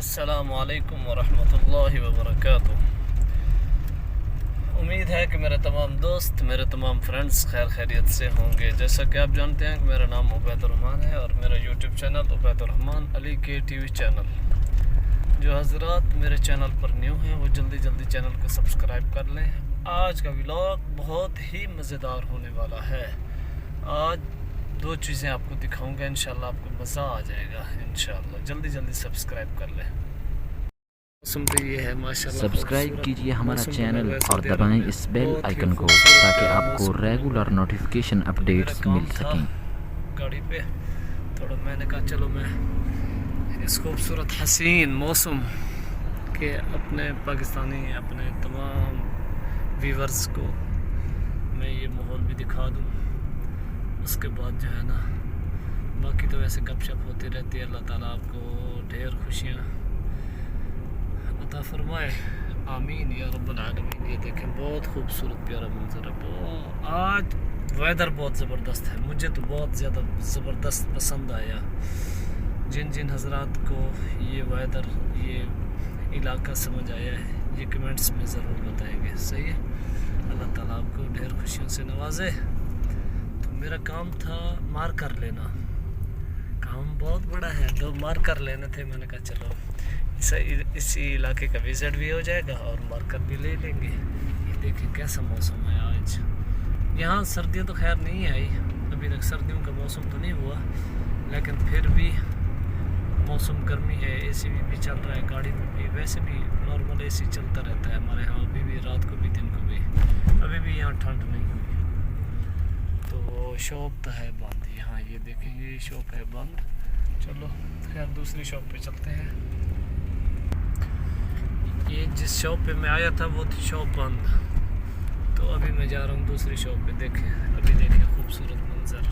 अस्सलामु अलैकुम वरहमतुल्लाहि वबरकातुह। उम्मीद है कि मेरे तमाम दोस्त, मेरे तमाम फ्रेंड्स खैर खैरियत से होंगे। जैसा कि आप जानते हैं कि मेरा नाम उबैदुर्रहमान है और मेरा यूट्यूब चैनल उबैदुर्रहमान अली के टीवी चैनल। जो हजरात मेरे चैनल पर न्यू हैं वो जल्दी जल्दी चैनल को सब्सक्राइब कर लें। आज का व्लॉग बहुत ही मज़ेदार होने वाला है। आज दो चीज़ें आपको दिखाऊंगा, इंशाल्लाह आपको मज़ा आ जाएगा। इंशाल्लाह जल्दी जल्दी सब्सक्राइब कर लें। मौसम तो ये है माशाल्लाह, सब्सक्राइब कीजिए हमारा चैनल और दबाएं इस बेल आइकन को ताकि आपको रेगुलर नोटिफिकेशन अपडेट्स मिल सकें। गाड़ी पे थोड़ा मैंने कहा चलो मैं इस खूबसूरत हसीन मौसम के अपने पाकिस्तानी अपने तमाम व्यूवर्स को मैं ये माहौल भी दिखा दूँ। उसके बाद जो है ना, बाकी तो वैसे गपशप होती रहती है। अल्लाह ताला आपको ढेर खुशियाँ अता फरमाए, आमीन या रब्बल आलमीन। ये देखें बहुत खूबसूरत प्यारा मंजर है। आज वेदर बहुत ज़बरदस्त है, मुझे तो बहुत ज़्यादा ज़बरदस्त पसंद आया। जिन जिन हजरात को ये वेदर, ये इलाका समझ आया है, ये कमेंट्स में ज़रूर बताएंगे। सही है, अल्लाह ताला आपको ढेर खुशियों से नवाजे। मेरा काम था मार्कर लेना, काम बहुत बड़ा है, 2 मार्कर लेने थे। मैंने कहा चलो इसी इलाके का विज़िट भी हो जाएगा और मार्कर भी ले लेंगे। ये देखिए कैसा मौसम है आज। यहाँ सर्दियाँ तो खैर नहीं आई अभी तक, सर्दियों का मौसम तो नहीं हुआ, लेकिन फिर भी मौसम गर्मी है। एसी भी चल रहा है गाड़ी में भी, वैसे भी नॉर्मल एसी चलता रहता है हमारे यहाँ, अभी भी रात को भी दिन को भी। अभी भी यहाँ ठंड नहीं हुई। तो शॉप तो है बंद यहाँ, ये देखें ये शॉप है बंद। चलो खैर दूसरी शॉप पे चलते हैं। ये जिस शॉप पे मैं आया था वो थी शॉप बंद, तो अभी मैं जा रहा हूँ दूसरी शॉप पे। देखें अभी देखें खूबसूरत मंजर,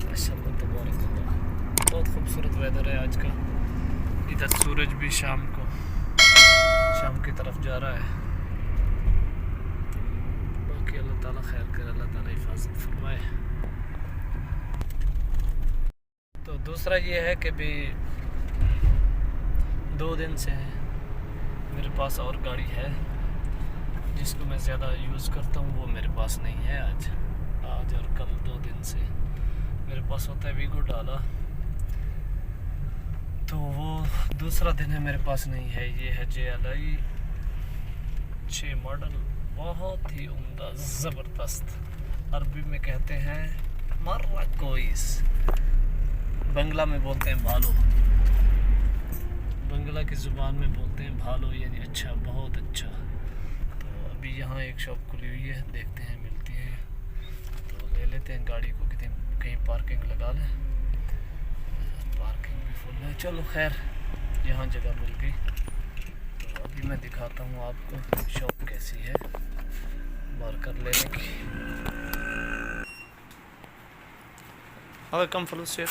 माशाल्लाह तबारकल्लाह। बहुत खूबसूरत वेदर है आज का। इधर सूरज भी शाम की तरफ जा रहा है। अल्लाह ताला खैर करे, अल्लाह ताला हिफाजत फरमाए। तो दूसरा ये है कि भी 2 दिन से मेरे पास और गाड़ी है जिसको मैं ज़्यादा यूज़ करता हूँ, वो मेरे पास नहीं है आज और कल। 2 दिन से मेरे पास होता है वीगो डाला, तो वो दूसरा दिन है मेरे पास नहीं है। ये है JLI 6 मॉडल, बहुत ही उम्दा ज़बरदस्त। अरबी में कहते हैं मर्रा कोइस, बंगला में बोलते हैं भालो, बंगला की ज़ुबान में बोलते हैं भालो, यानी अच्छा, बहुत अच्छा। तो अभी यहाँ एक शॉप खुली हुई है, देखते हैं मिलती है तो ले लेते हैं गाड़ी को। कहीं पार्किंग लगा लें, पार्किंग भी फुल है। चलो खैर यहाँ जगह मिल गई, तो अभी मैं दिखाता हूँ आपको शॉप कैसी है मार्कर लेने की। हमें कम फलूस शेख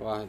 1.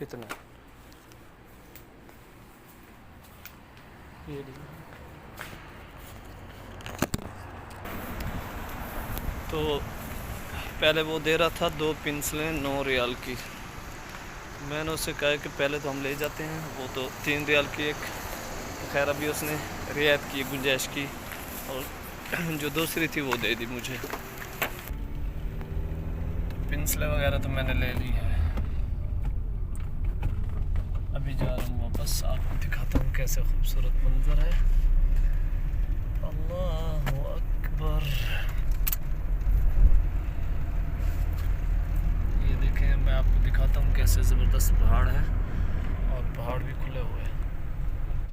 2. तो पहले वो दे रहा था 2 पेंसिलें 9 रियाल की। मैंने उससे कहा कि पहले तो हम ले जाते हैं, वो तो 3 रियाल की एक। खैर अभी उसने रियायत की, गुंजाइश की, और जो दूसरी थी वो दे दी मुझे। तो पेंसिलें वगैरह तो मैंने ले ली है। अभी जा रहा हूँ वापस, आपको दिखाता हूँ कैसे खूबसूरत मंजर है। अल्लाहु अकबर। ये देखें, मैं आपको दिखाता हूँ कैसे ज़बरदस्त पहाड़ है, और पहाड़ भी खुले हुए हैं।